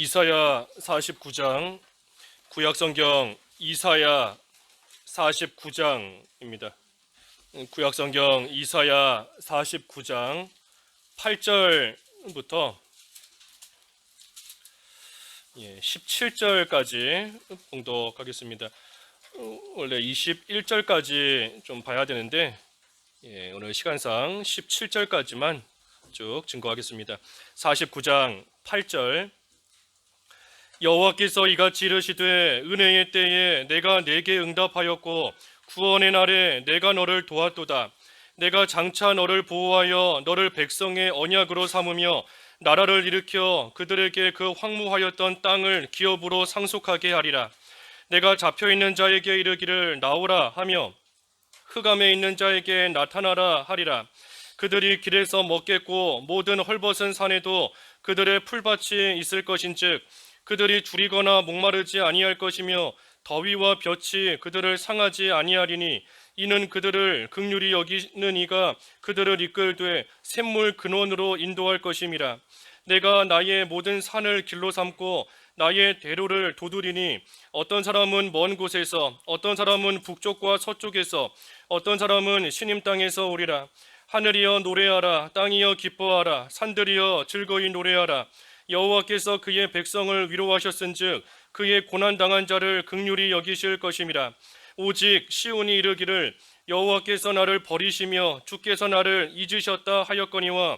이사야 49장, 구약성경 이사야 49장입니다. 구약성경 이사야 49장 8절부터 17절까지 봉독하겠습니다. 원래 21절까지 좀 봐야 되는데 오늘 시간상 17절까지만 쭉 증거하겠습니다. 49장 8절. 여호와께서 이같이 이르시되 은혜의 때에 내가 네게 응답하였고 구원의 날에 내가 너를 도왔도다. 내가 장차 너를 보호하여 너를 백성의 언약으로 삼으며 나라를 일으켜 그들에게 그 황무하였던 땅을 기업으로 상속하게 하리라. 내가 잡혀있는 자에게 이르기를 나오라 하며 흑암에 있는 자에게 나타나라 하리라. 그들이 길에서 먹겠고 모든 헐벗은 산에도 그들의 풀밭이 있을 것인즉 그들이 줄이거나 목마르지 아니할 것이며 더위와 볕이 그들을 상하지 아니하리니 이는 그들을 긍휼히 여기는 이가 그들을 이끌되 샘물 근원으로 인도할 것임이라. 내가 나의 모든 산을 길로 삼고 나의 대로를 도두리니 어떤 사람은 먼 곳에서 어떤 사람은 북쪽과 서쪽에서 어떤 사람은 시님 땅에서 오리라. 하늘이여 노래하라. 땅이여 기뻐하라. 산들이여 즐거이 노래하라. 여호와께서 그의 백성을 위로하셨은즉 그의 고난당한 자를 긍휼히 여기실 것임이라. 오직 시온이 이르기를 여호와께서 나를 버리시며 주께서 나를 잊으셨다 하였거니와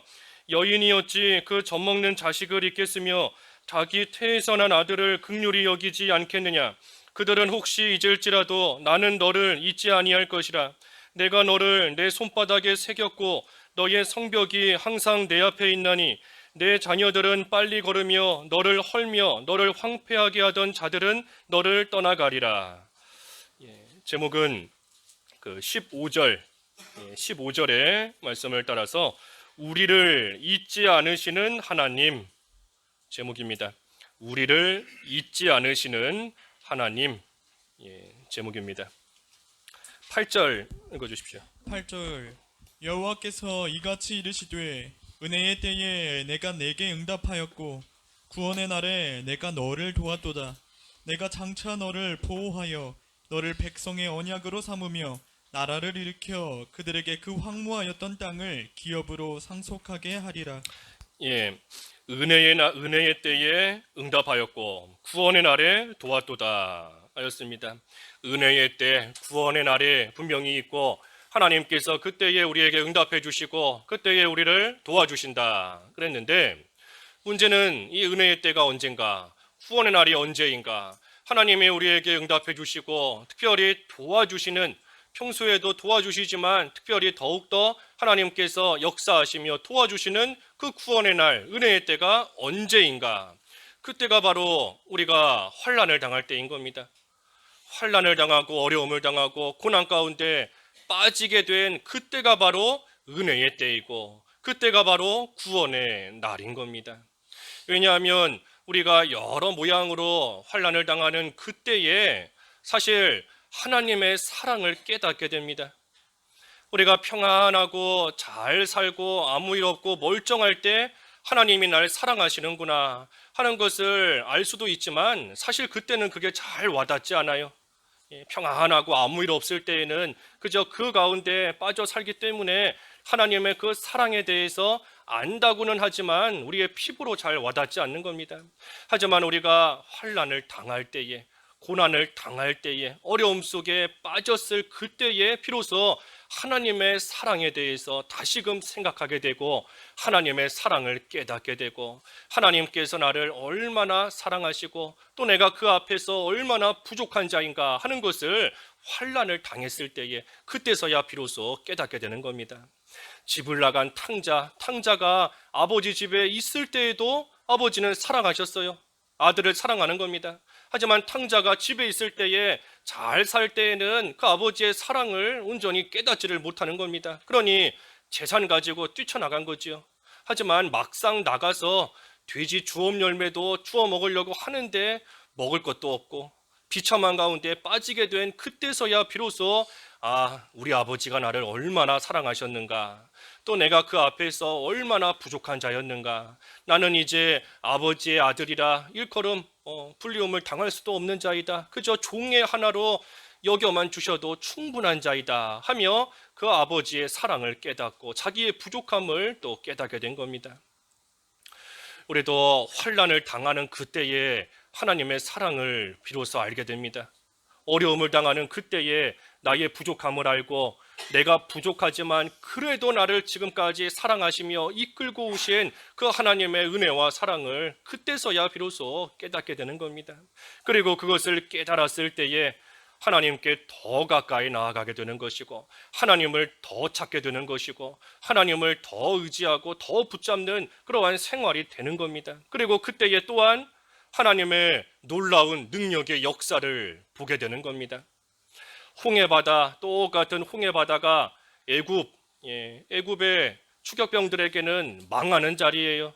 여인이 어찌 그 젖먹는 자식을 잊겠으며 자기 태에서 난 아들을 긍휼히 여기지 않겠느냐. 그들은 혹시 잊을지라도 나는 너를 잊지 아니할 것이라. 내가 너를 내 손바닥에 새겼고 너의 성벽이 항상 내 앞에 있나니 내 자녀들은 빨리 걸으며 너를 헐며 너를 황폐하게 하던 자들은 너를 떠나가리라. 제목은 그 15절의 말씀을 따라서 우리를 잊지 않으시는 하나님 제목입니다. 우리를 잊지 않으시는 하나님 제목입니다. 8절 읽어주십시오. 8절. 여호와께서 이같이 이르시되 은혜의 때에 내가 네게 응답하였고 구원의 날에 내가 너를 도왔도다. 내가 장차 너를 보호하여 너를 백성의 언약으로 삼으며 나라를 일으켜 그들에게 그 황무하였던 땅을 기업으로 상속하게 하리라. 은혜의 때에 응답하였고 구원의 날에 도왔도다 하였습니다. 은혜의 때, 구원의 날에 분명히 있고 하나님께서 그때에 우리에게 응답해 주시고 그때에 우리를 도와주신다 그랬는데 문제는 이 은혜의 때가 언젠가, 구원의 날이 언제인가, 하나님이 우리에게 응답해 주시고 특별히 도와주시는, 평소에도 도와주시지만 특별히 더욱더 하나님께서 역사하시며 도와주시는 그 구원의 날, 은혜의 때가 언제인가. 그때가 바로 우리가 환난을 당할 때인 겁니다. 환난을 당하고 어려움을 당하고 고난 가운데 빠지게 된 그때가 바로 은혜의 때이고 그때가 바로 구원의 날인 겁니다. 왜냐하면 우리가 여러 모양으로 환난을 당하는 그때에 사실 하나님의 사랑을 깨닫게 됩니다. 우리가 평안하고 잘 살고 아무 일 없고 멀쩡할 때 하나님이 날 사랑하시는구나 하는 것을 알 수도 있지만 사실 그때는 그게 잘 와닿지 않아요. 평안하고 아무 일 없을 때에는 그저 그 가운데 빠져 살기 때문에 하나님의 그 사랑에 대해서 안다고는 하지만 우리의 피부로 잘 와닿지 않는 겁니다. 하지만 우리가 환난을 당할 때에, 고난을 당할 때에, 어려움 속에 빠졌을 그때에 비로소 하나님의 사랑에 대해서 다시금 생각하게 되고 하나님의 사랑을 깨닫게 되고 하나님께서 나를 얼마나 사랑하시고 또 내가 그 앞에서 얼마나 부족한 자인가 하는 것을 환난을 당했을 때에 그때서야 비로소 깨닫게 되는 겁니다. 집을 나간 탕자가 아버지 집에 있을 때에도 아버지는 사랑하셨어요. 아들을 사랑하는 겁니다. 하지만 탕자가 집에 있을 때에 잘 살 때에는 그 아버지의 사랑을 온전히 깨닫지를 못하는 겁니다. 그러니 재산 가지고 뛰쳐나간 거지요. 하지만 막상 나가서 돼지 주업 열매도 주워 먹으려고 하는데 먹을 것도 없고 비참한 가운데 빠지게 된 그때서야 비로소 우리 아버지가 나를 얼마나 사랑하셨는가. 또 내가 그 앞에서 얼마나 부족한 자였는가. 나는 이제 아버지의 아들이라 일컬음 불리움을 당할 수도 없는 자이다. 그저 종의 하나로 여겨만 주셔도 충분한 자이다 하며 그 아버지의 사랑을 깨닫고 자기의 부족함을 또 깨닫게 된 겁니다. 우리도 환난을 당하는 그때에 하나님의 사랑을 비로소 알게 됩니다. 어려움을 당하는 그때에 나의 부족함을 알고 내가 부족하지만 그래도 나를 지금까지 사랑하시며 이끌고 오신 그 하나님의 은혜와 사랑을 그때서야 비로소 깨닫게 되는 겁니다. 그리고 그것을 깨달았을 때에 하나님께 더 가까이 나아가게 되는 것이고 하나님을 더 찾게 되는 것이고 하나님을 더 의지하고 더 붙잡는 그러한 생활이 되는 겁니다. 그리고 그때에 또한 하나님의 놀라운 능력의 역사를 보게 되는 겁니다. 홍해바다, 똑같은 홍해바다가 애굽의 추격병들에게는 망하는 자리예요.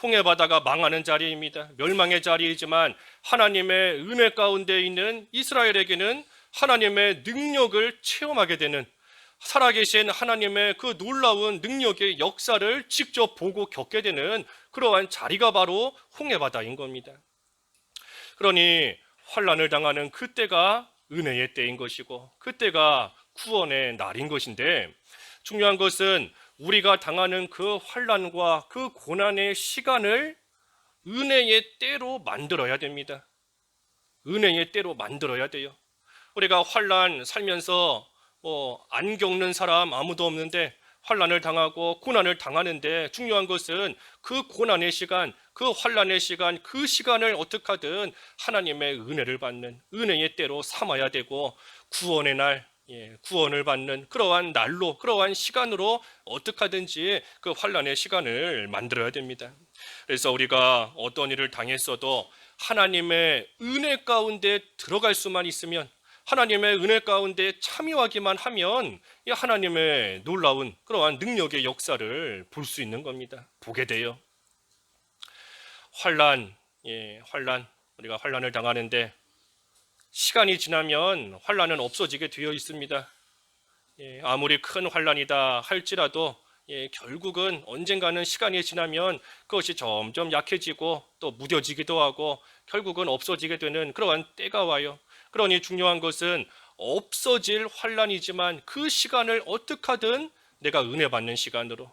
홍해바다가 망하는 자리입니다. 멸망의 자리이지만 하나님의 은혜 가운데 있는 이스라엘에게는 하나님의 능력을 체험하게 되는, 살아계신 하나님의 그 놀라운 능력의 역사를 직접 보고 겪게 되는 그러한 자리가 바로 홍해바다인 겁니다. 그러니 환난을 당하는 그때가 은혜의 때인 것이고 그때가 구원의 날인 것인데, 중요한 것은 우리가 당하는 그 환난과 그 고난의 시간을 은혜의 때로 만들어야 됩니다. 은혜의 때로 만들어야 돼요. 우리가 환난 살면서 안 겪는 사람 아무도 없는데 환난을 당하고 고난을 당하는데, 중요한 것은 그 고난의 시간, 그 환난의 시간, 그 시간을 어떻게 하든 하나님의 은혜를 받는 은혜의 때로 삼아야 되고, 구원의 날, 구원을 받는 그러한 날로, 그러한 시간으로 어떻게 하든지 그 환난의 시간을 만들어야 됩니다. 그래서 우리가 어떤 일을 당했어도 하나님의 은혜 가운데 들어갈 수만 있으면, 하나님의 은혜 가운데 참여하기만 하면 이 하나님의 놀라운 그러한 능력의 역사를 볼 수 있는 겁니다. 보게 돼요. 환난, 우리가 환난을 당하는데 시간이 지나면 환난은 없어지게 되어 있습니다. 아무리 큰 환난이다 할지라도 결국은 언젠가는 시간이 지나면 그것이 점점 약해지고 또 무뎌지기도 하고 결국은 없어지게 되는 그러한 때가 와요. 그러니 중요한 것은 없어질 환난이지만 그 시간을 어떻게 하든 내가 은혜 받는 시간으로,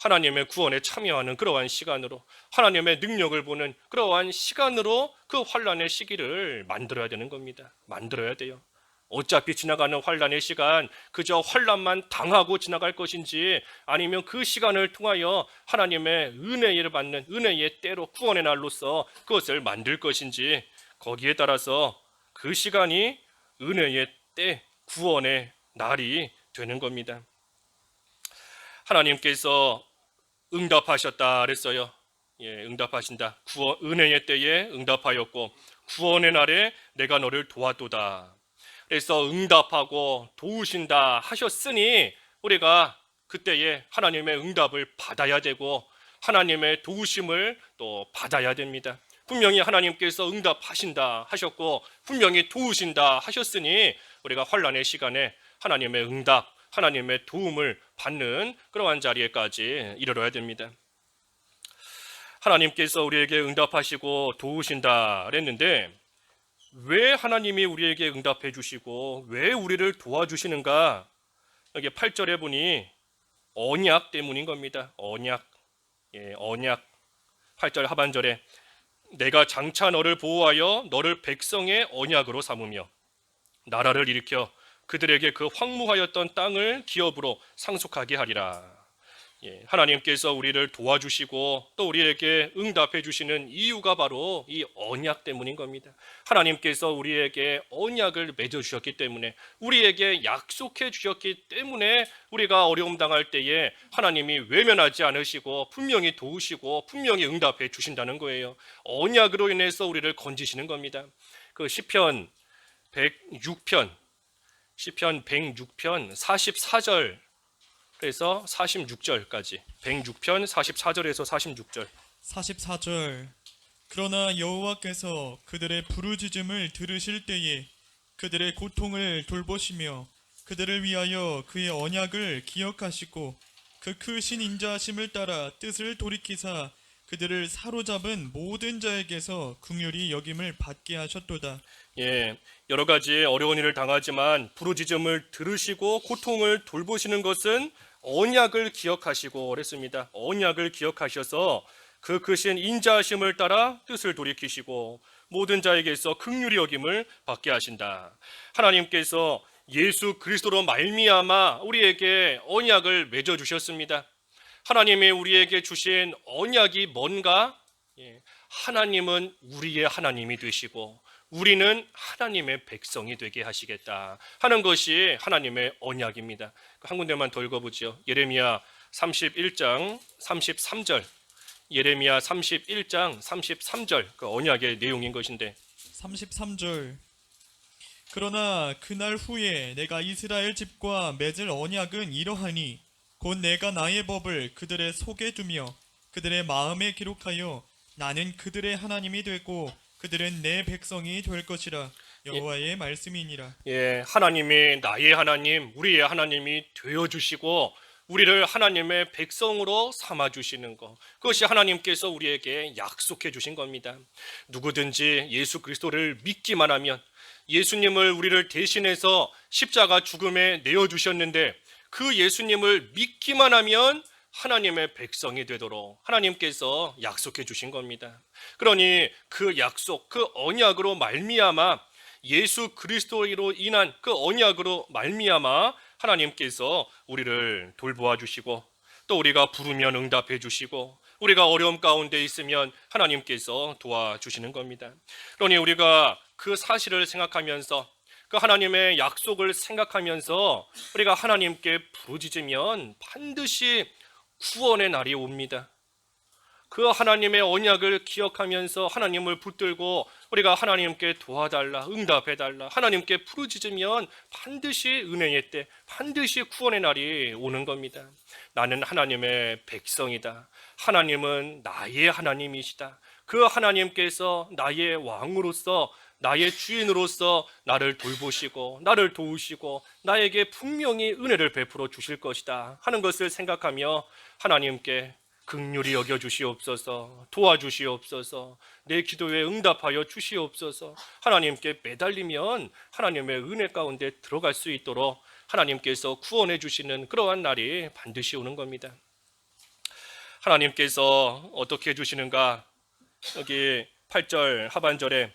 하나님의 구원에 참여하는 그러한 시간으로, 하나님의 능력을 보는 그러한 시간으로 그 환난의 시기를 만들어야 되는 겁니다. 만들어야 돼요. 어차피 지나가는 환난의 시간, 그저 환난만 당하고 지나갈 것인지 아니면 그 시간을 통하여 하나님의 은혜를 받는 은혜의 때로, 구원의 날로서 그것을 만들 것인지, 거기에 따라서 그 시간이 은혜의 때, 구원의 날이 되는 겁니다. 하나님께서 응답하셨다 그랬어요. 응답하신다. 은혜의 때에 응답하였고 구원의 날에 내가 너를 도왔도다. 그래서 응답하고 도우신다 하셨으니 우리가 그때에 하나님의 응답을 받아야 되고 하나님의 도우심을 또 받아야 됩니다. 분명히 하나님께서 응답하신다 하셨고 분명히 도우신다 하셨으니 우리가 환난의 시간에 하나님의 응답, 하나님의 도움을 받는 그러한 자리에까지 이르러야 됩니다. 하나님께서 우리에게 응답하시고 도우신다 그랬는데, 왜 하나님이 우리에게 응답해 주시고 왜 우리를 도와주시는가? 여기 8절에 보니 언약 때문인 겁니다. 언약. 언약. 8절 하반절에 내가 장차 너를 보호하여 너를 백성의 언약으로 삼으며 나라를 일으켜 그들에게 그 황무하였던 땅을 기업으로 상속하게 하리라. 하나님께서 우리를 도와주시고 또 우리에게 응답해 주시는 이유가 바로 이 언약 때문인 겁니다. 하나님께서 우리에게 언약을 맺어 주셨기 때문에, 우리에게 약속해 주셨기 때문에 우리가 어려움 당할 때에 하나님이 외면하지 않으시고 분명히 도우시고 분명히 응답해 주신다는 거예요. 언약으로 인해서 우리를 건지시는 겁니다. 그 시편 106편 44절 그래서 46절까지, 106편 44절에서 46절. 44절. 그러나 여호와께서 그들의 부르짖음을 들으실 때에 그들의 고통을 돌보시며 그들을 위하여 그의 언약을 기억하시고 그 크신 인자하심을 따라 뜻을 돌이키사 그들을 사로잡은 모든 자에게서 긍휼히 여김을 받게 하셨도다. 예, 여러 가지 어려운 일을 당하지만 부르짖음을 들으시고 고통을 돌보시는 것은 언약을 기억하시고 그랬습니다. 언약을 기억하셔서 그 크신 인자하심을 따라 뜻을 돌이키시고 모든 자에게서 긍휼히 여김을 받게 하신다. 하나님께서 예수 그리스도로 말미암아 우리에게 언약을 맺어 주셨습니다. 하나님이 우리에게 주신 언약이 뭔가? 예, 하나님은 우리의 하나님이 되시고 우리는 하나님의 백성이 되게 하시겠다 하는 것이 하나님의 언약입니다. 한 군데만 더 읽어보죠. 예레미야 31장 33절. 예레미야 31장 33절 그 언약의 내용인 것인데 33절. 그러나 그날 후에 내가 이스라엘 집과 맺을 언약은 이러하니 곧 내가 나의 법을 그들의 속에 두며 그들의 마음에 기록하여 나는 그들의 하나님이 되고 그들은 내 백성이 될 것이라. 여호와의 말씀이니라. 예, 하나님이 나의 하나님, 우리의 하나님이 되어 주시고 우리를 하나님의 백성으로 삼아 주시는 것. 그것이 하나님께서 우리에게 약속해 주신 겁니다. 누구든지 예수 그리스도를 믿기만 하면 예수님을 우리를 대신해서 십자가 죽음에 내어 주셨는데 그 예수님을 믿기만 하면 하나님의 백성이 되도록 하나님께서 약속해 주신 겁니다. 그러니 그 약속, 그 언약으로 말미암아 예수 그리스도로 인한 그 언약으로 말미암아 하나님께서 우리를 돌보아 주시고 또 우리가 부르면 응답해 주시고 우리가 어려움 가운데 있으면 하나님께서 도와주시는 겁니다. 그러니 우리가 그 사실을 생각하면서 그 하나님의 약속을 생각하면서 우리가 하나님께 부르짖으면 반드시 구원의 날이 옵니다. 그 하나님의 언약을 기억하면서 하나님을 붙들고 우리가 하나님께 도와달라, 응답해달라, 하나님께 부르짖으면 반드시 은혜의 때, 반드시 구원의 날이 오는 겁니다. 나는 하나님의 백성이다. 하나님은 나의 하나님이시다. 그 하나님께서 나의 왕으로서 나의 주인으로서 나를 돌보시고 나를 도우시고 나에게 분명히 은혜를 베풀어 주실 것이다 하는 것을 생각하며 하나님께 긍휼히 여겨 주시옵소서, 도와주시옵소서, 내 기도에 응답하여 주시옵소서. 하나님께 매달리면 하나님의 은혜 가운데 들어갈 수 있도록 하나님께서 구원해 주시는 그러한 날이 반드시 오는 겁니다. 하나님께서 어떻게 해주시는가? 여기 8절 하반절에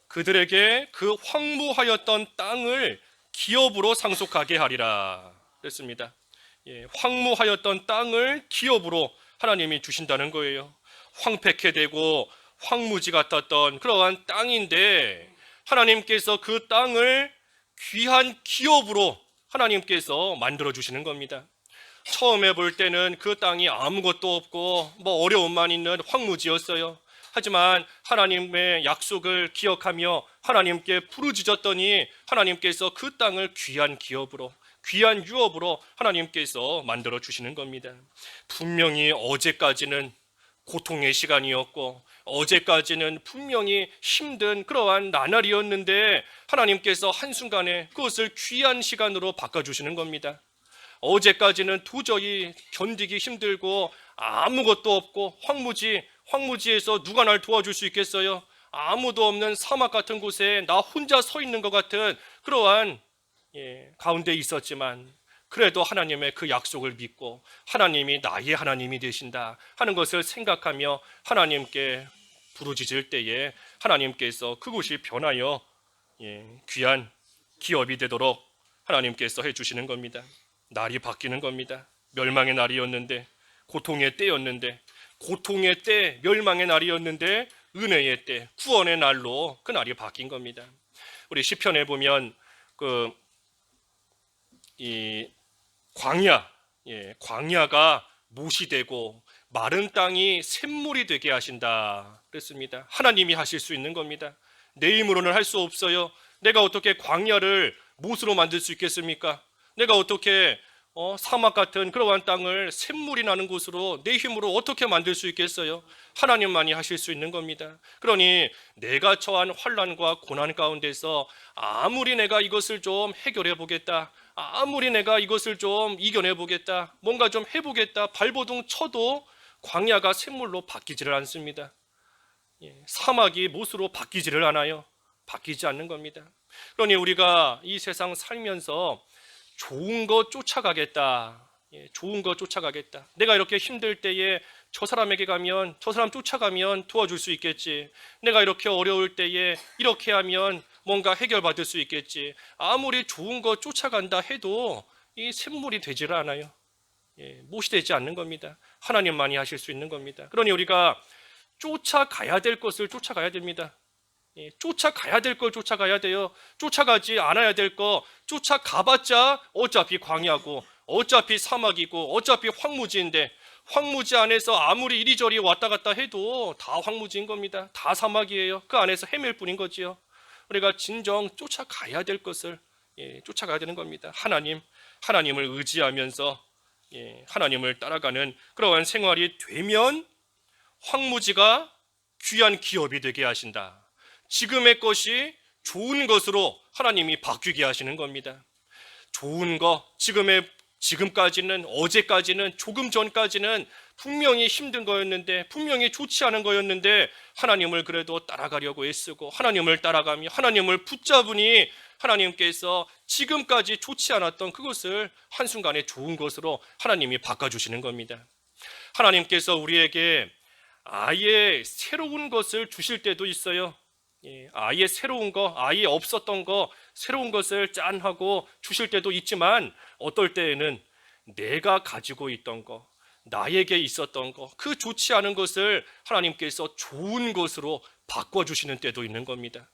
그들에게 그 황무하였던 땅을 기업으로 상속하게 하리라 그랬습니다. 예, 황무하였던 땅을 기업으로 하나님이 주신다는 거예요. 황폐케 되고 황무지 같았던 그러한 땅인데 하나님께서 그 땅을 귀한 기업으로 하나님께서 만들어 주시는 겁니다. 처음에 볼 때는 그 땅이 아무것도 없고 뭐 어려움만 있는 황무지였어요. 하지만 하나님의 약속을 기억하며 하나님께 부르짖었더니 하나님께서 그 땅을 귀한 기업으로, 귀한 유업으로 하나님께서 만들어 주시는 겁니다. 분명히 어제까지는 고통의 시간이었고 어제까지는 분명히 힘든 그러한 나날이었는데 하나님께서 한순간에 그것을 귀한 시간으로 바꿔주시는 겁니다. 어제까지는 도저히 견디기 힘들고 아무것도 없고 황무지에서 누가 날 도와줄 수 있겠어요? 아무도 없는 사막 같은 곳에 나 혼자 서 있는 것 같은 그러한 가운데 있었지만 그래도 하나님의 그 약속을 믿고 하나님이 나의 하나님이 되신다 하는 것을 생각하며 하나님께 부르짖을 때에 하나님께서 그곳이 변하여 귀한 기업이 되도록 하나님께서 해주시는 겁니다. 날이 바뀌는 겁니다. 멸망의 날이었는데, 고통의 때였는데, 고통의 때, 멸망의 날이었는데 은혜의 때, 구원의 날로 그 날이 바뀐 겁니다. 우리 시편에 보면 이 광야가 못이 되고 마른 땅이 샘물이 되게 하신다 그랬습니다. 하나님이 하실 수 있는 겁니다. 내 힘으로는 할 수 없어요. 내가 어떻게 광야를 못으로 만들 수 있겠습니까? 내가 어떻게 사막 같은 그러한 땅을 샘물이 나는 곳으로 내 힘으로 어떻게 만들 수 있겠어요? 하나님만이 하실 수 있는 겁니다. 그러니 내가 처한 환난과 고난 가운데서 아무리 내가 이것을 좀 해결해 보겠다, 아무리 내가 이것을 좀 이겨내 보겠다, 뭔가 좀 해보겠다 발버둥 쳐도 광야가 샘물로 바뀌지를 않습니다. 사막이 못으로 바뀌지를 않아요. 바뀌지 않는 겁니다. 그러니 우리가 이 세상 살면서 좋은 거 쫓아가겠다. 좋은 거 쫓아가겠다. 내가 이렇게 힘들 때에 저 사람에게 가면, 저 사람 쫓아가면 도와줄 수 있겠지. 내가 이렇게 어려울 때에 이렇게 하면 뭔가 해결받을 수 있겠지. 아무리 좋은 거 쫓아간다 해도 이 샘물이 되지를 않아요. 못이 되지 않는 겁니다. 하나님만이 하실 수 있는 겁니다. 그러니 우리가 쫓아가야 될 것을 쫓아가야 됩니다. 쫓아가야 될 걸 쫓아가야 돼요. 쫓아가지 않아야 될 거 쫓아가봤자 어차피 광야고, 어차피 사막이고, 어차피 황무지인데, 황무지 안에서 아무리 이리저리 왔다 갔다 해도 다 황무지인 겁니다. 다 사막이에요. 그 안에서 헤맬 뿐인 거지요. 우리가 진정 쫓아가야 될 것을 쫓아가야 되는 겁니다. 하나님을 의지하면서 하나님을 따라가는 그러한 생활이 되면 황무지가 귀한 기업이 되게 하신다. 지금의 것이 좋은 것으로 하나님이 바뀌게 하시는 겁니다. 좋은 거, 지금까지는, 어제까지는, 조금 전까지는 분명히 힘든 거였는데, 분명히 좋지 않은 거였는데, 하나님을 그래도 따라가려고 애쓰고, 하나님을 따라가며, 하나님을 붙잡으니, 하나님께서 지금까지 좋지 않았던 그것을 한순간에 좋은 것으로 하나님이 바꿔주시는 겁니다. 하나님께서 우리에게 아예 새로운 것을 주실 때도 있어요. 아예 새로운 거, 아예 없었던 거, 새로운 것을 짠하고 주실 때도 있지만 어떨 때에는 내가 가지고 있던 거, 나에게 있었던 거, 그 좋지 않은 것을 하나님께서 좋은 것으로 바꿔주시는 때도 있는 겁니다.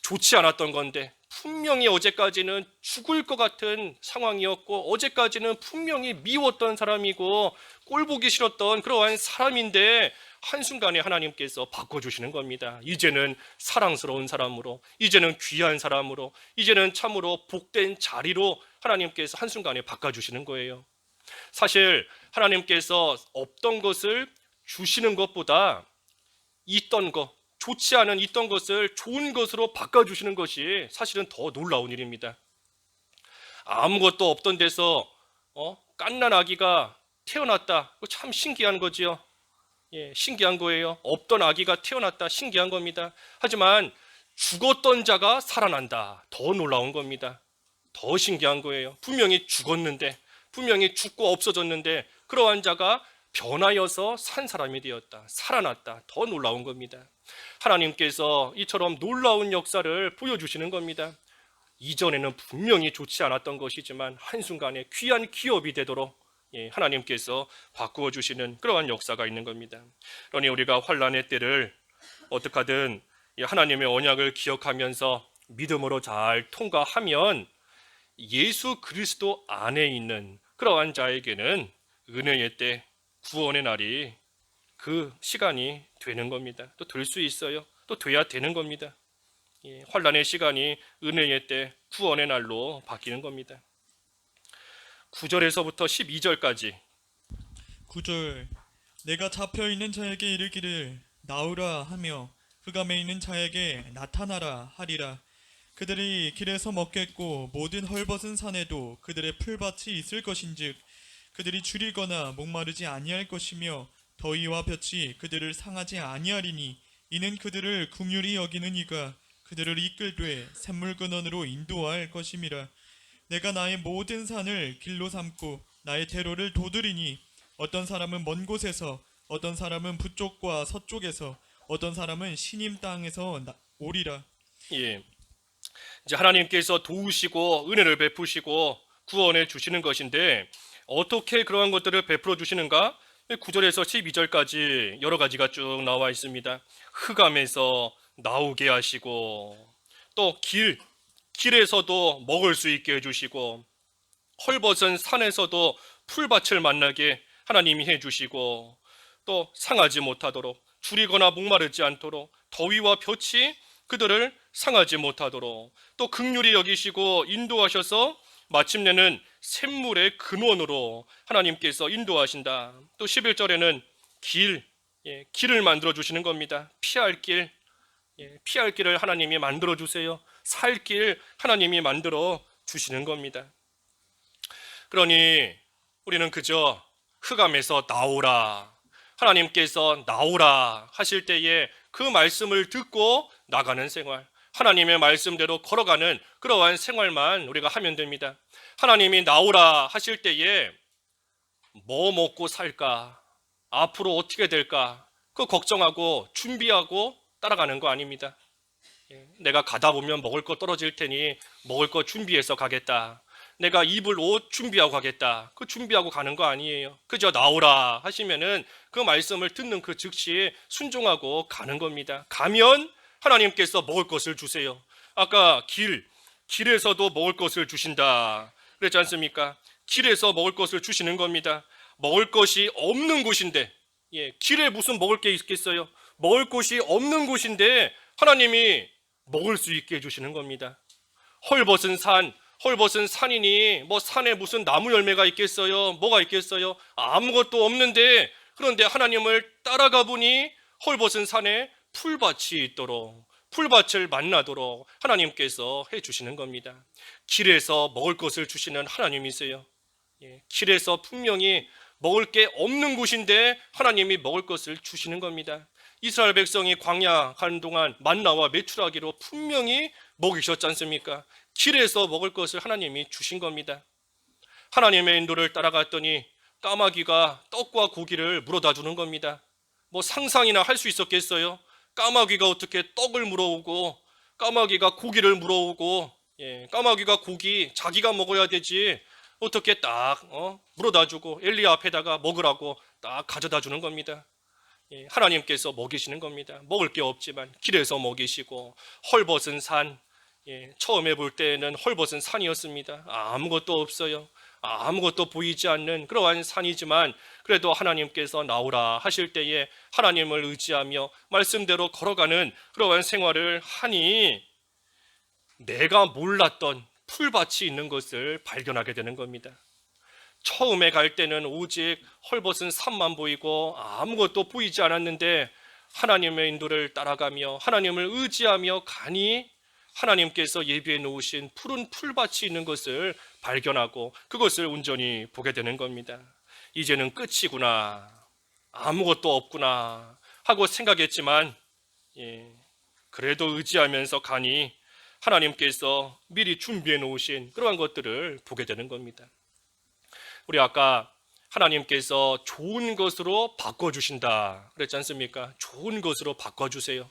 좋지 않았던 건데 분명히 어제까지는 죽을 것 같은 상황이었고, 어제까지는 분명히 미웠던 사람이고 꼴보기 싫었던 그러한 사람인데 한순간에 하나님께서 바꿔주시는 겁니다. 이제는 사랑스러운 사람으로, 이제는 귀한 사람으로, 이제는 참으로 복된 자리로 하나님께서 한순간에 바꿔주시는 거예요. 사실 하나님께서 없던 것을 주시는 것보다 있던 것, 좋지 않은 있던 것을 좋은 것으로 바꿔주시는 것이 사실은 더 놀라운 일입니다. 아무것도 없던 데서 갓난 아기가 태어났다. 참 신기한 거지요. 신기한 거예요. 없던 아기가 태어났다. 신기한 겁니다. 하지만 죽었던 자가 살아난다. 더 놀라운 겁니다. 더 신기한 거예요. 분명히 죽었는데, 분명히 죽고 없어졌는데 그러한 자가 변하여서 산 사람이 되었다. 살아났다. 더 놀라운 겁니다. 하나님께서 이처럼 놀라운 역사를 보여주시는 겁니다. 이전에는 분명히 좋지 않았던 것이지만 한순간에 귀한 기업이 되도록 하나님께서 바꾸어 주시는 그러한 역사가 있는 겁니다. 그러니 우리가 환난의 때를 어떻게 하든 하나님의 언약을 기억하면서 믿음으로 잘 통과하면 예수 그리스도 안에 있는 그러한 자에게는 은혜의 때, 구원의 날이 그 시간이 되는 겁니다. 또 될 수 있어요. 또 돼야 되는 겁니다. 환난의 시간이 은혜의 때, 구원의 날로 바뀌는 겁니다. 9절에서부터 12절까지 9절 내가 잡혀있는 자에게 이르기를 나오라 하며 흑암에 있는 자에게 나타나라 하리라. 그들이 길에서 먹겠고 모든 헐벗은 산에도 그들의 풀밭이 있을 것인즉 그들이 줄이거나 목마르지 아니할 것이며 더위와 볕이 그들을 상하지 아니하리니 이는 그들을 긍휼히 여기는 이가 그들을 이끌되 샘물 근원으로 인도할 것임이라. 내가 나의 모든 산을 길로 삼고 나의 대로를 도드리니 어떤 사람은 먼 곳에서 어떤 사람은 북쪽과 서쪽에서 어떤 사람은 시님 땅에서 오리라. 이제 하나님께서 도우시고 은혜를 베푸시고 구원해 주시는 것인데 어떻게 그러한 것들을 베풀어 주시는가? 9절에서 12절까지 여러 가지가 쭉 나와 있습니다. 흑암에서 나오게 하시고 또 길에서도 먹을 수 있게 해주시고 헐벗은 산에서도 풀밭을 만나게 하나님이 해주시고 또 상하지 못하도록 줄이거나 목마르지 않도록 더위와 볕이 그들을 상하지 못하도록 또 긍휼히 여기시고 인도하셔서 마침내는 샘물의 근원으로 하나님께서 인도하신다. 또 11절에는 길을 만들어 주시는 겁니다. 피할 길, 피할 길을 하나님이 만들어 주세요. 살 길 하나님이 만들어 주시는 겁니다. 그러니 우리는 그저 흑암에서 나오라, 하나님께서 나오라 하실 때에 그 말씀을 듣고 나가는 생활, 하나님의 말씀대로 걸어가는 그러한 생활만 우리가 하면 됩니다. 하나님이 나오라 하실 때에 뭐 먹고 살까, 앞으로 어떻게 될까, 그 걱정하고 준비하고 따라가는 거 아닙니다. 내가 가다 보면 먹을 거 떨어질 테니 먹을 거 준비해서 가겠다, 내가 입을 옷 준비하고 가겠다, 그 준비하고 가는 거 아니에요. 그저 나오라 하시면은 그 말씀을 듣는 그 즉시 순종하고 가는 겁니다. 가면 하나님께서 먹을 것을 주세요. 아까 길에서도 먹을 것을 주신다 그랬지 않습니까? 길에서 먹을 것을 주시는 겁니다. 먹을 것이 없는 곳인데, 길에 무슨 먹을 게 있겠어요? 먹을 곳이 없는 곳인데 하나님이 먹을 수 있게 해주시는 겁니다. 헐벗은 산이니 뭐 산에 무슨 나무 열매가 있겠어요? 뭐가 있겠어요? 아무것도 없는데, 그런데 하나님을 따라가 보니 헐벗은 산에 풀밭이 있도록, 풀밭을 만나도록 하나님께서 해주시는 겁니다. 길에서 먹을 것을 주시는 하나님이세요. 길에서 분명히 먹을 게 없는 곳인데 하나님이 먹을 것을 주시는 겁니다. 이스라엘 백성이 광야 가는 동안 만나와 메추라기로 분명히 먹이셨지 않습니까? 길에서 먹을 것을 하나님이 주신 겁니다. 하나님의 인도를 따라갔더니 까마귀가 떡과 고기를 물어다 주는 겁니다. 뭐 상상이나 할 수 있었겠어요? 까마귀가 어떻게 떡을 물어오고, 까마귀가 고기를 물어오고, 까마귀가 고기 자기가 먹어야 되지 어떻게 딱 물어다 주고 엘리야 앞에다가 먹으라고 딱 가져다 주는 겁니다. 하나님께서 먹이시는 겁니다. 먹을 게 없지만 길에서 먹이시고, 헐벗은 산, 처음에 볼 때는 헐벗은 산이었습니다. 아무것도 없어요. 아무것도 보이지 않는 그러한 산이지만 그래도 하나님께서 나오라 하실 때에 하나님을 의지하며 말씀대로 걸어가는 그러한 생활을 하니 내가 몰랐던 풀밭이 있는 것을 발견하게 되는 겁니다. 처음에 갈 때는 오직 헐벗은 산만 보이고 아무것도 보이지 않았는데 하나님의 인도를 따라가며 하나님을 의지하며 가니 하나님께서 예비해 놓으신 푸른 풀밭이 있는 것을 발견하고 그것을 온전히 보게 되는 겁니다. 이제는 끝이구나, 아무것도 없구나 하고 생각했지만 그래도 의지하면서 가니 하나님께서 미리 준비해 놓으신 그러한 것들을 보게 되는 겁니다. 우리 아까 하나님께서 좋은 것으로 바꿔주신다 그랬지 않습니까? 좋은 것으로 바꿔주세요.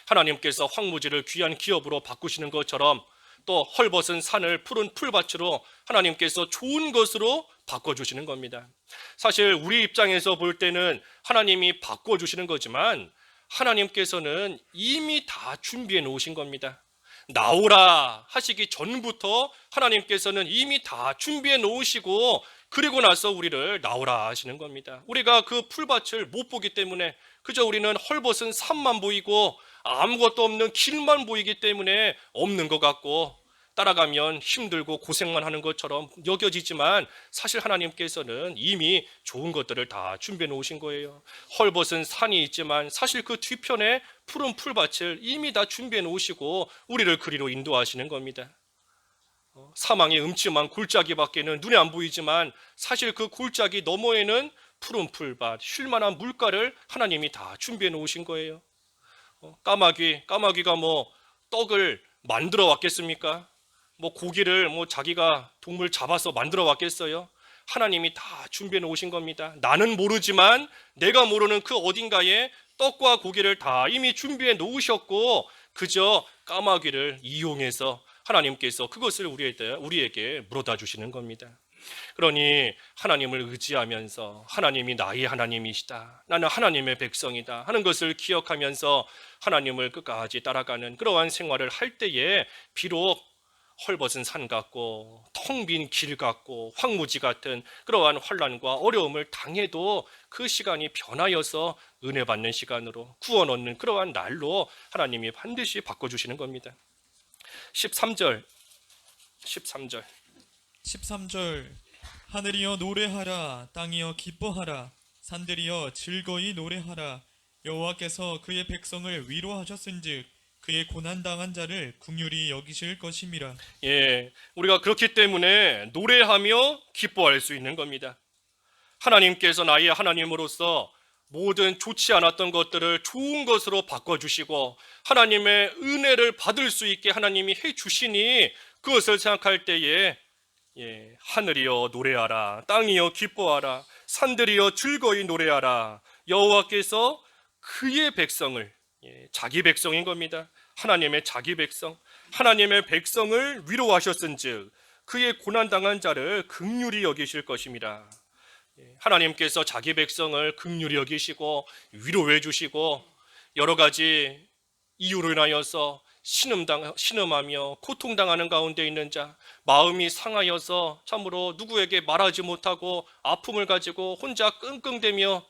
하나님께서 황무지를 귀한 기업으로 바꾸시는 것처럼 또 헐벗은 산을 푸른 풀밭으로 하나님께서 좋은 것으로 바꿔주시는 겁니다. 사실 우리 입장에서 볼 때는 하나님이 바꿔주시는 거지만 하나님께서는 이미 다 준비해 놓으신 겁니다. 나오라 하시기 전부터 하나님께서는 이미 다 준비해 놓으시고 그리고 나서 우리를 나오라 하시는 겁니다. 우리가 그 풀밭을 못 보기 때문에 그저 우리는 헐벗은 산만 보이고 아무것도 없는 길만 보이기 때문에 없는 것 같고 따라가면 힘들고 고생만 하는 것처럼 여겨지지만 사실 하나님께서는 이미 좋은 것들을 다 준비해 놓으신 거예요. 헐벗은 산이 있지만 사실 그 뒤편에 푸른 풀밭을 이미 다 준비해 놓으시고 우리를 그리로 인도하시는 겁니다. 사망의 음침한 골짜기밖에는 눈에 안 보이지만 사실 그 골짜기 너머에는 푸른 풀밭, 쉴만한 물가를 하나님이 다 준비해 놓으신 거예요. 까마귀가 뭐 떡을 만들어 왔겠습니까? 뭐 고기를 뭐 자기가 동물 잡아서 만들어 왔겠어요? 하나님이 다 준비해 놓으신 겁니다. 나는 모르지만 내가 모르는 그 어딘가에 떡과 고기를 다 이미 준비해 놓으셨고 그저 까마귀를 이용해서 하나님께서 그것을 우리에게 물어다 주시는 겁니다. 그러니 하나님을 의지하면서 하나님이 나의 하나님이시다, 나는 하나님의 백성이다 하는 것을 기억하면서 하나님을 끝까지 따라가는 그러한 생활을 할 때에 비록 헐벗은 산 같고 텅 빈 길 같고 황무지 같은 그러한 환난과 어려움을 당해도 그 시간이 변하여서 은혜 받는 시간으로 구원 얻는 그러한 날로 하나님이 반드시 바꿔주시는 겁니다. 13절 13절 하늘이여 노래하라 땅이여 기뻐하라 산들이여 즐거이 노래하라 여호와께서 그의 백성을 위로하셨은즉 그의 고난당한 자를 긍휼히 여기실 것임이라. 예, 우리가 그렇기 때문에 노래하며 기뻐할 수 있는 겁니다. 하나님께서 나의 하나님으로서 모든 좋지 않았던 것들을 좋은 것으로 바꿔주시고 하나님의 은혜를 받을 수 있게 하나님이 해주시니 그것을 생각할 때에 하늘이여 노래하라 땅이여 기뻐하라 산들이여 즐거이 노래하라 여호와께서 그의 백성을 자기 백성인 겁니다. 하나님의 자기 백성 하나님의 백성을 위로하셨은즉 그의 고난당한 자를 긍휼히 여기실 것입니다. 하나님께서 자기 백성을 긍휼히 여기시고 위로해 주시고 여러 가지 이유로 인하여서 신음하며 고통당하는 가운데 있는 자, 마음이 상하여서 참으로 누구에게 말하지 못하고 아픔을 가지고 혼자 끙끙대며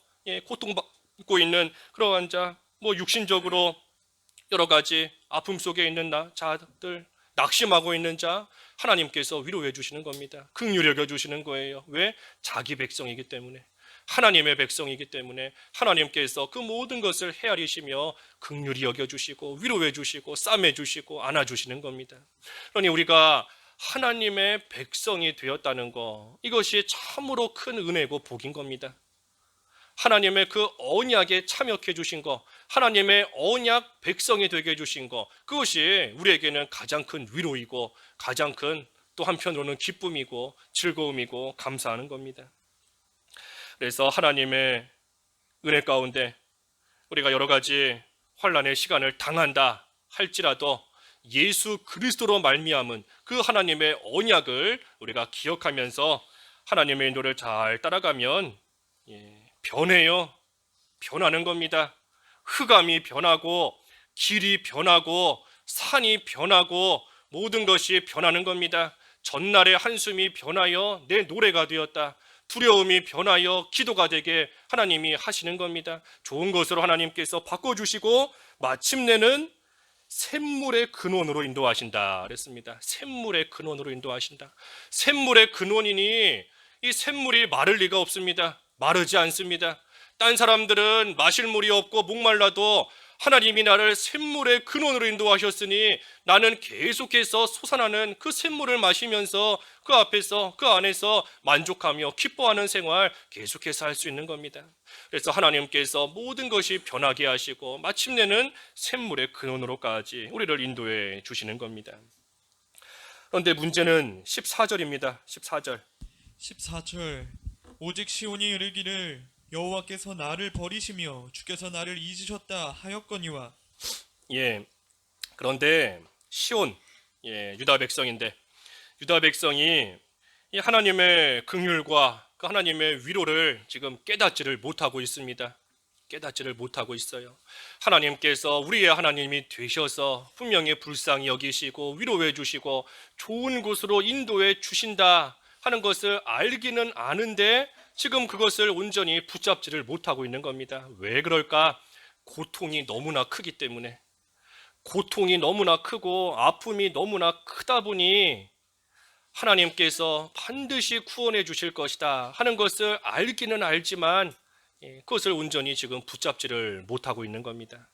고통받고 있는 그러한 자, 육신적으로 여러 가지 아픔 속에 있는 자들, 낙심하고 있는 자, 하나님께서 위로해 주시는 겁니다. 긍휼히 여겨 주시는 거예요. 왜? 자기 백성이기 때문에, 하나님의 백성이기 때문에 하나님께서 그 모든 것을 헤아리시며 긍휼히 여겨 주시고 위로해 주시고 싸매 주시고 안아 주시는 겁니다. 그러니 우리가 하나님의 백성이 되었다는 거, 이것이 참으로 큰 은혜고 복인 겁니다. 하나님의 그 언약에 참여해 주신 거, 하나님의 언약 백성이 되게 해주신 거, 그것이 우리에게는 가장 큰 위로이고 가장 큰 또 한편으로는 기쁨이고 즐거움이고 감사하는 겁니다. 그래서 하나님의 은혜 가운데 우리가 여러 가지 환난의 시간을 당한다 할지라도 예수 그리스도로 말미암은 그 하나님의 언약을 우리가 기억하면서 하나님의 인도를 잘 따라가면 변해요. 변하는 겁니다. 흑암이 변하고 길이 변하고 산이 변하고 모든 것이 변하는 겁니다. 전날의 한숨이 변하여 내 노래가 되었다. 두려움이 변하여 기도가 되게 하나님이 하시는 겁니다. 좋은 것으로 하나님께서 바꿔주시고 마침내는 샘물의 근원으로 인도하신다 그랬습니다. 샘물의 근원으로 인도하신다. 샘물의 근원이니 이 샘물이 마를 리가 없습니다. 마르지 않습니다. 딴 사람들은 마실 물이 없고 목말라도 하나님이 나를 샘물의 근원으로 인도하셨으니 나는 계속해서 솟아나는 그 샘물을 마시면서 그 앞에서 그 안에서 만족하며 기뻐하는 생활 계속해서 할 수 있는 겁니다. 그래서 하나님께서 모든 것이 변하게 하시고 마침내는 샘물의 근원으로까지 우리를 인도해 주시는 겁니다. 그런데 문제는 14절입니다. 14절. 14절 오직 시온이 이르기를 여호와께서 나를 버리시며 주께서 나를 잊으셨다 하였거니와. 그런데 시온, 유다 백성인데 유다 백성이 이 하나님의 긍휼과 그 하나님의 위로를 지금 깨닫지를 못하고 있습니다. 깨닫지를 못하고 있어요. 하나님께서 우리의 하나님이 되셔서 분명히 불쌍히 여기시고 위로해 주시고 좋은 곳으로 인도해 주신다 하는 것을 알기는 아는데 지금 그것을 온전히 붙잡지를 못하고 있는 겁니다. 왜 그럴까? 고통이 너무나 크기 때문에. 고통이 너무나 크고 아픔이 너무나 크다 보니 하나님께서 반드시 구원해 주실 것이다 하는 것을 알기는 알지만 그것을 온전히 지금 붙잡지를 못하고 있는 겁니다.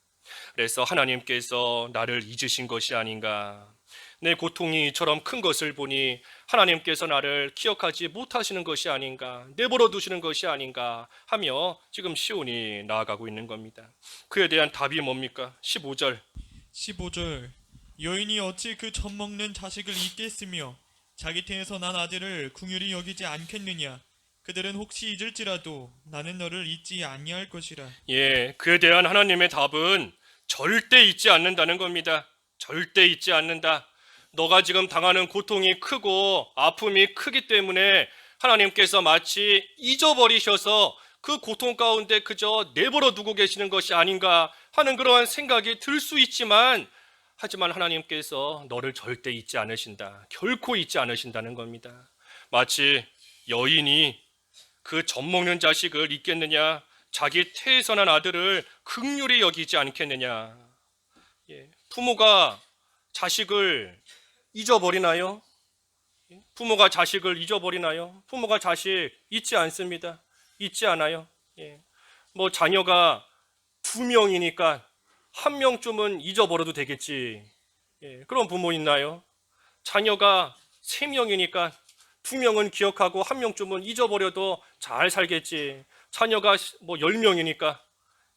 그래서 하나님께서 나를 잊으신 것이 아닌가, 내 고통이 이처럼 큰 것을 보니 하나님께서 나를 기억하지 못하시는 것이 아닌가, 내버려 두시는 것이 아닌가 하며 지금 시온이 나아가고 있는 겁니다. 그에 대한 답이 뭡니까? 15절. 여인이 어찌 그 젖먹는 자식을 잊겠으며 자기 태에서 난 아들을 긍휼히 여기지 않겠느냐. 그들은 혹시 잊을지라도 나는 너를 잊지 아니할 것이라. 그에 대한 하나님의 답은 절대 잊지 않는다는 겁니다. 절대 잊지 않는다. 너가 지금 당하는 고통이 크고 아픔이 크기 때문에 하나님께서 마치 잊어버리셔서 그 고통 가운데 그저 내버려 두고 계시는 것이 아닌가 하는 그러한 생각이 들 수 있지만, 하지만 하나님께서 너를 절대 잊지 않으신다. 결코 잊지 않으신다는 겁니다. 마치 여인이 그 젖먹는 자식을 잊겠느냐, 자기 태에서 난 아들을 긍휼히 여기지 않겠느냐. 부모가 자식을 잊어버리나요? 부모가 자식을 잊어버리나요? 부모가 자식 잊지 않습니다. 잊지 않아요. 예. 뭐 자녀가 2명이니까 1명쯤은 잊어버려도 되겠지. 예. 그런 부모 있나요? 자녀가 3명이니까 2명은 기억하고 1명쯤은 잊어버려도 잘 살겠지. 자녀가 뭐 10명이니까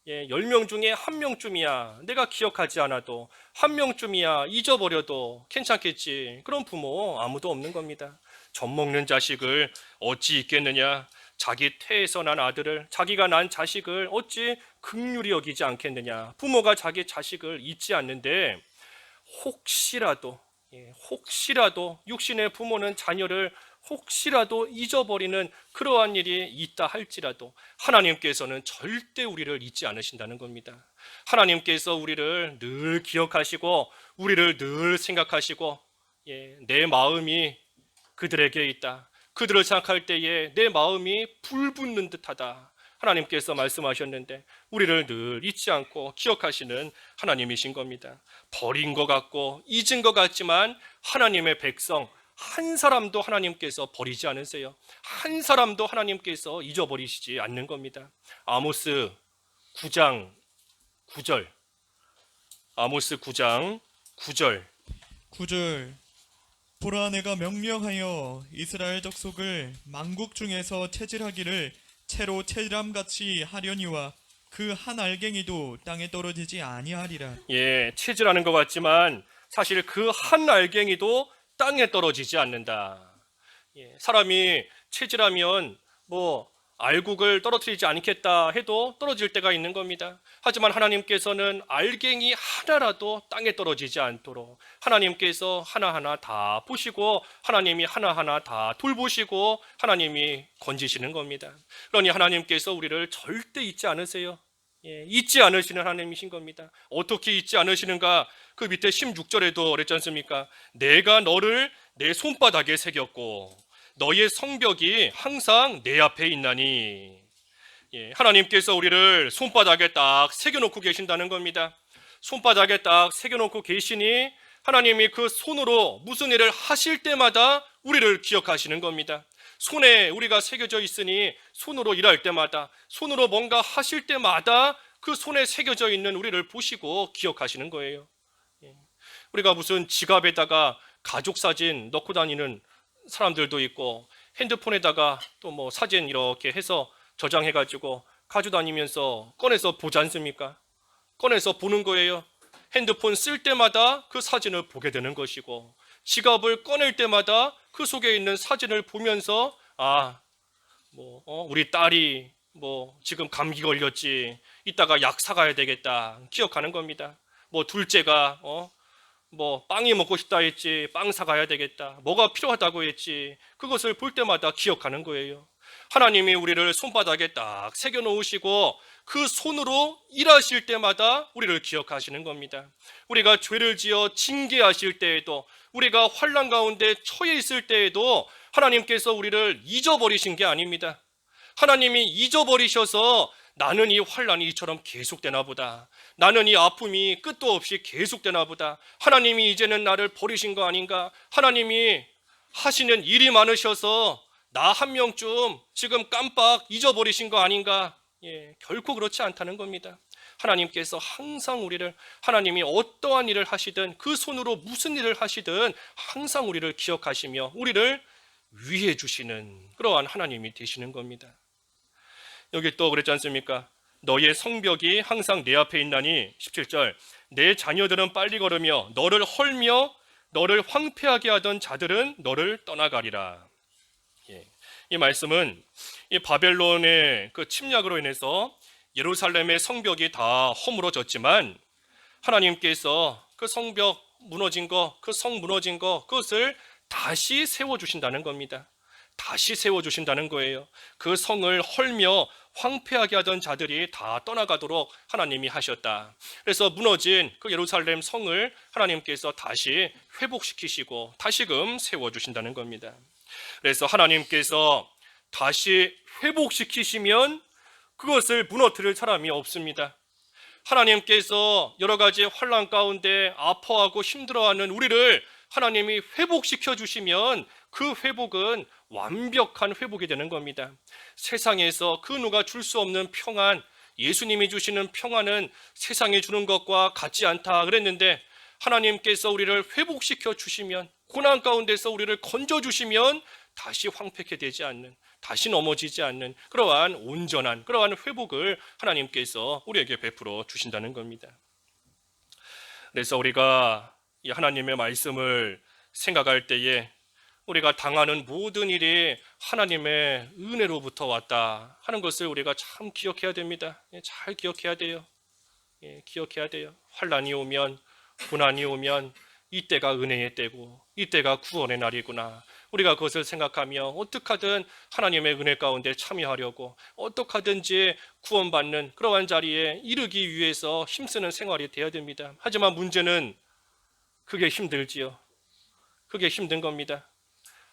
10명 중에 1명쯤이야 내가 기억하지 않아도 1명쯤이야 잊어버려도 괜찮겠지. 그런 부모 아무도 없는 겁니다. 젖먹는 자식을 어찌 잊겠느냐. 자기 태에서 난 아들을, 자기가 난 자식을 어찌 긍휼히 여기지 않겠느냐. 부모가 자기 자식을 잊지 않는데 혹시라도 육신의 부모는 자녀를 혹시라도 잊어버리는 그러한 일이 있다 할지라도 하나님께서는 절대 우리를 잊지 않으신다는 겁니다. 하나님께서 우리를 늘 기억하시고 우리를 늘 생각하시고 내 마음이 그들에게 있다. 그들을 생각할 때에 내 마음이 불붙는 듯하다. 하나님께서 말씀하셨는데 우리를 늘 잊지 않고 기억하시는 하나님이신 겁니다. 버린 것 같고 잊은 것 같지만 하나님의 백성 한 사람도 하나님께서 버리지 않으세요. 한 사람도 하나님께서 잊어버리시지 않는 겁니다. 아모스 9장 9절. 아모스 9장 9절. 9절. 보라, 내가 명령하여 이스라엘 족속을 만국 중에서 체질하기를 채로 체질함같이 하려니와 그 한 알갱이도 땅에 떨어지지 아니하리라. 체질하는 것 같지만 사실 그 한 알갱이도 땅에 떨어지지 않는다. 사람이 체질하면 뭐 알곡을 떨어뜨리지 않겠다 해도 떨어질 때가 있는 겁니다. 하지만 하나님께서는 알갱이 하나라도 땅에 떨어지지 않도록 하나님께서 하나하나 다 보시고 하나님이 하나하나 다 돌보시고 하나님이 건지시는 겁니다. 그러니 하나님께서 우리를 절대 잊지 않으세요. 잊지 않으시는 하나님이신 겁니다. 어떻게 잊지 않으시는가? 그 밑에 16절에도 그랬지 않습니까? 내가 너를 내 손바닥에 새겼고 너의 성벽이 항상 내 앞에 있나니. 하나님께서 우리를 손바닥에 딱 새겨놓고 계신다는 겁니다. 손바닥에 딱 새겨놓고 계시니 하나님이 그 손으로 무슨 일을 하실 때마다 우리를 기억하시는 겁니다. 손에 우리가 새겨져 있으니 손으로 일할 때마다, 손으로 뭔가 하실 때마다 그 손에 새겨져 있는 우리를 보시고 기억하시는 거예요. 우리가 무슨 지갑에다가 가족 사진 넣고 다니는 사람들도 있고 핸드폰에다가 또 뭐 사진 이렇게 해서 저장해가지고 가지고 다니면서 꺼내서 보지 않습니까? 꺼내서 보는 거예요. 핸드폰 쓸 때마다 그 사진을 보게 되는 것이고 지갑을 꺼낼 때마다 그 속에 있는 사진을 보면서 우리 딸이 지금 감기 걸렸지, 이따가 약 사가야 되겠다 기억하는 겁니다. 둘째가 빵이 먹고 싶다 했지, 빵 사가야 되겠다, 뭐가 필요하다고 했지, 그것을 볼 때마다 기억하는 거예요. 하나님이 우리를 손바닥에 딱 새겨 놓으시고 그 손으로 일하실 때마다 우리를 기억하시는 겁니다. 우리가 죄를 지어 징계하실 때에도, 우리가 환난 가운데 처해 있을 때에도 하나님께서 우리를 잊어버리신 게 아닙니다. 하나님이 잊어버리셔서 나는 이 환난이 이처럼 계속되나 보다, 나는 이 아픔이 끝도 없이 계속되나 보다, 하나님이 이제는 나를 버리신 거 아닌가, 하나님이 하시는 일이 많으셔서 나 한 명쯤 지금 깜빡 잊어버리신 거 아닌가. 결코 그렇지 않다는 겁니다. 하나님께서 항상 우리를, 하나님이 어떠한 일을 하시든 그 손으로 무슨 일을 하시든 항상 우리를 기억하시며 우리를 위해 주시는 그러한 하나님이 되시는 겁니다. 여기 또 그랬지 않습니까? 너의 성벽이 항상 내 앞에 있나니 17절, 내 자녀들은 빨리 걸으며 너를 헐며 너를 황폐하게 하던 자들은 너를 떠나가리라. 이 말씀은 이 바벨론의 그 침략으로 인해서 예루살렘의 성벽이 다 허물어졌지만 하나님께서 그 성벽 무너진 거, 그 성 무너진 거, 그것을 다시 세워주신다는 겁니다. 다시 세워주신다는 거예요. 그 성을 헐며 황폐하게 하던 자들이 다 떠나가도록 하나님이 하셨다. 그래서 무너진 그 예루살렘 성을 하나님께서 다시 회복시키시고 다시금 세워주신다는 겁니다. 그래서 하나님께서 다시 회복시키시면 그것을 무너뜨릴 사람이 없습니다. 하나님께서 여러 가지 환난 가운데 아파하고 힘들어하는 우리를 하나님이 회복시켜 주시면 그 회복은 완벽한 회복이 되는 겁니다. 세상에서 그 누가 줄 수 없는 평안, 예수님이 주시는 평안은 세상이 주는 것과 같지 않다 그랬는데, 하나님께서 우리를 회복시켜 주시면, 고난 가운데서 우리를 건져 주시면 다시 황폐케 되지 않는, 다시 넘어지지 않는 그러한 온전한 그러한 회복을 하나님께서 우리에게 베풀어 주신다는 겁니다. 그래서 우리가 이 하나님의 말씀을 생각할 때에 우리가 당하는 모든 일이 하나님의 은혜로부터 왔다 하는 것을 우리가 참 기억해야 됩니다. 잘 기억해야 돼요. 기억해야 돼요. 환난이 오면, 고난이 오면 이때가 은혜의 때고 이때가 구원의 날이구나. 우리가 그것을 생각하며 어떻게 하든 하나님의 은혜 가운데 참여하려고, 어떻게 하든지 구원받는 그러한 자리에 이르기 위해서 힘쓰는 생활이 되어야 됩니다. 하지만 문제는 그게 힘들지요. 그게 힘든 겁니다.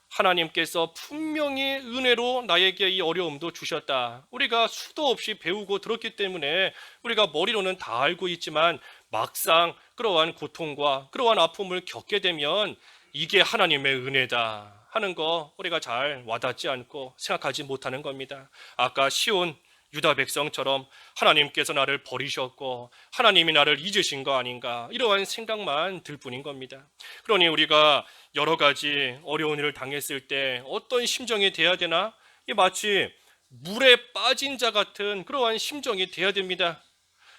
하나님께서 분명히 은혜로 나에게 이 어려움도 주셨다. 우리가 수도 없이 배우고 들었기 때문에 우리가 머리로는 다 알고 있지만, 막상 그러한 고통과 그러한 아픔을 겪게 되면 이게 하나님의 은혜다 하는 거 우리가 잘 와닿지 않고 생각하지 못하는 겁니다. 아까 시온 유다 백성처럼 하나님께서 나를 버리셨고 하나님이 나를 잊으신 거 아닌가, 이러한 생각만 들 뿐인 겁니다. 그러니 우리가 여러 가지 어려운 일을 당했을 때 어떤 심정이 돼야 되나? 마치 물에 빠진 자 같은 그러한 심정이 돼야 됩니다.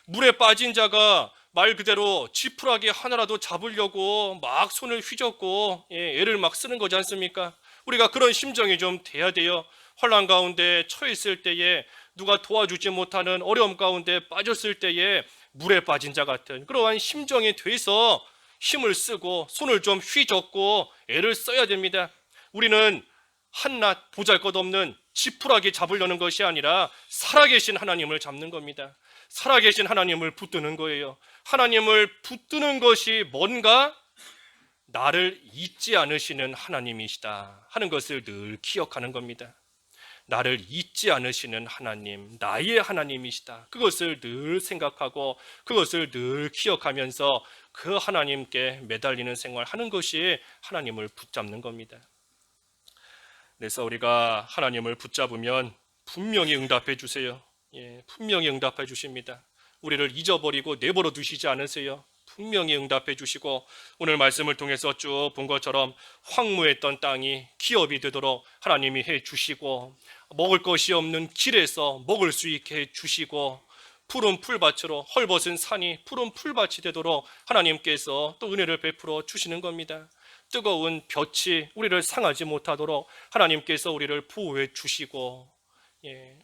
물에 빠진 자가 말 그대로 지푸라기 하나라도 잡으려고 막 손을 휘젓고 애를 막 쓰는 거지 않습니까? 우리가 그런 심정이 좀 돼야 돼요. 환난 가운데 처했을 때에, 누가 도와주지 못하는 어려움 가운데 빠졌을 때에 물에 빠진 자 같은 그러한 심정이 돼서 힘을 쓰고 손을 좀 휘젓고 애를 써야 됩니다. 우리는 한낱 보잘것없는 지푸라기 잡으려는 것이 아니라 살아계신 하나님을 잡는 겁니다. 살아계신 하나님을 붙드는 거예요. 하나님을 붙드는 것이 뭔가, 나를 잊지 않으시는 하나님이시다 하는 것을 늘 기억하는 겁니다. 나를 잊지 않으시는 하나님, 나의 하나님이시다. 그것을 늘 생각하고 그것을 늘 기억하면서 그 하나님께 매달리는 생활하는 것이 하나님을 붙잡는 겁니다. 그래서 우리가 하나님을 붙잡으면 분명히 응답해 주세요. 분명히 응답해 주십니다. 우리를 잊어버리고 내버려 두시지 않으세요. 분명히 응답해 주시고, 오늘 말씀을 통해서 쭉 본 것처럼 황무했던 땅이 기업이 되도록 하나님이 해 주시고, 먹을 것이 없는 길에서 먹을 수 있게 해 주시고, 푸른 풀밭으로 헐벗은 산이 푸른 풀밭이 되도록 하나님께서 또 은혜를 베풀어 주시는 겁니다. 뜨거운 볕이 우리를 상하지 못하도록 하나님께서 우리를 보호해 주시고,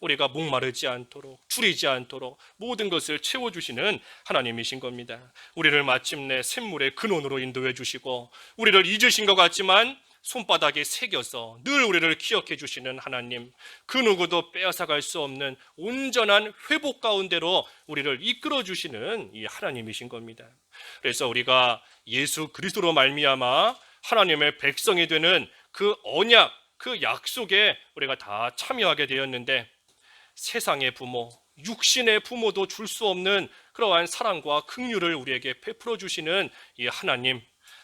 우리가 목마르지 않도록, 줄이지 않도록 모든 것을 채워주시는 하나님이신 겁니다. 우리를 마침내 샘물의 근원으로 인도해 주시고, 우리를 잊으신 것 같지만 손바닥에 새겨서 늘 우리를 기억해 주시는 하나님, 그 누구도 빼앗아갈 수 없는 온전한 회복 가운데로 우리를 이끌어 주시는 이 하나님이신 겁니다. 그래서 우리가 예수 그리스도로 말미암아 하나님의 백성이 되는 그 언약, 그 약속에 우리가 다 참여하게 되었는데, 세상의 부모, 육신의 부모도 줄 수 없는 그러한 사랑과 긍휼을 우리에게 베풀어 주시는 이 하나님,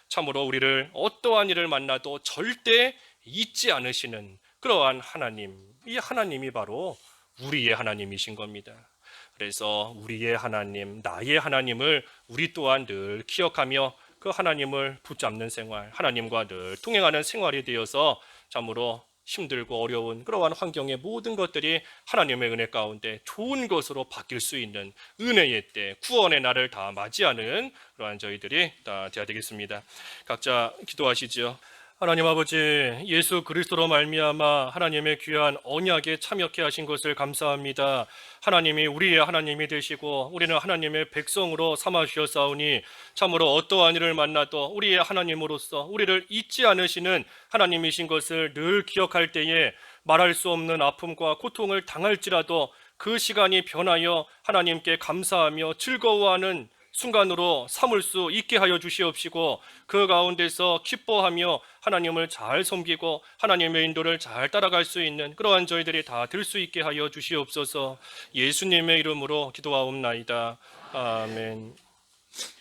참으로 우리를 어떠한 일을 만나도 절대 잊지 않으시는 그러한 하나님, 이 하나님이 바로 우리의 하나님이신 겁니다. 그래서 우리의 하나님, 나의 하나님을 우리 또한 늘 기억하며 그 하나님을 붙잡는 생활, 하나님과 늘 동행하는 생활이 되어서 참으로 힘들고 어려운 그러한 환경의 모든 것들이 하나님의 은혜 가운데 좋은 것으로 바뀔 수 있는 은혜의 때, 구원의 날을 다 맞이하는 그러한 저희들이 다 되어야 되겠습니다. 각자 기도하시죠. 하나님 아버지, 예수 그리스도로 말미암아 하나님의 귀한 언약에 참여케 하신 것을 감사합니다. 하나님이 우리의 하나님이 되시고 우리는 하나님의 백성으로 삼아 주셨사오니, 참으로 어떠한 일을 만나도 우리의 하나님으로서 우리를 잊지 않으시는 하나님이신 것을 늘 기억할 때에 말할 수 없는 아픔과 고통을 당할지라도 그 시간이 변하여 하나님께 감사하며 즐거워하는 순간으로 삼을 수 있게 하여 주시옵시고, 그 가운데서 기뻐하며 하나님을 잘 섬기고 하나님의 인도를 잘 따라갈 수 있는 그러한 저희들이 다 될 수 있게 하여 주시옵소서. 예수님의 이름으로 기도하옵나이다. 아멘.